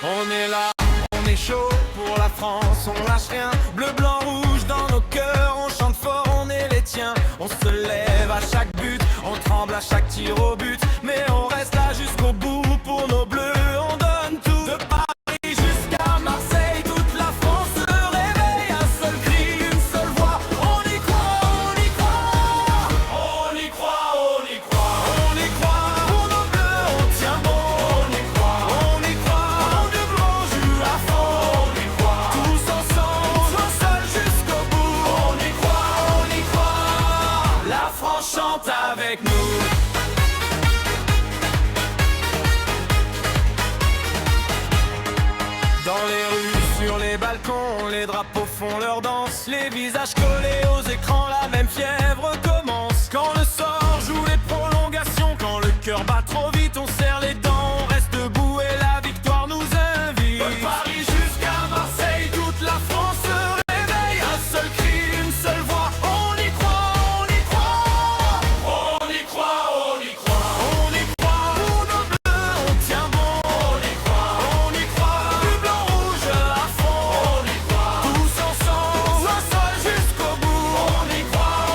On est là, on est chaud pour la France, on lâche rien. Bleu, blanc, rouge dans nos cœurs, on chante fort, on est les tiens. On se lève à chaque but, on tremble à chaque tir au but. Mais on reste là jusqu'au bout pour nos bleus, on donne tout. De Paris jusqu'à Marseille, toute la France se réveille. Un seul cri, une seule voix, on y croit, on y croit. On y croit, on y croit, on y croit. Pour nos bleus, on tient bon, on y croit, on y croit. De blanc, joue à fond, on y croit. Tous ensemble, un seul jusqu'au bout. On y croit, la France chante avec nous. Dans les rues, sur les balcons, les drapeaux font leur danse. Les visages collés aux écrans, la même fièvre commence. Quand le sort joue les prolongations, quand le cœur bat trop vite, on serre les dents, on reste debout et la victoire nous invite. De Paris jusqu'à Marseille, toute la France se réveille. Un seul cri, une seule voix, on y croit, on y croit. On y croit, on y croit, on y croit. Pour nos bleus, on tient bon, on y croit, on y croit. Du blanc, rouge à fond, on y croit. Tous ensemble, un seul jusqu'au bout. On y croit,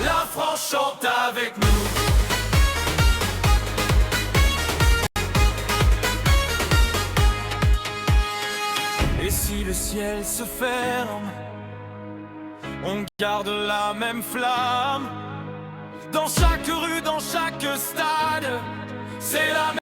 la France chante avec nous. Et si le ciel se ferme, on garde la même flamme. Dans chaque rue, dans chaque stade, c'est la même.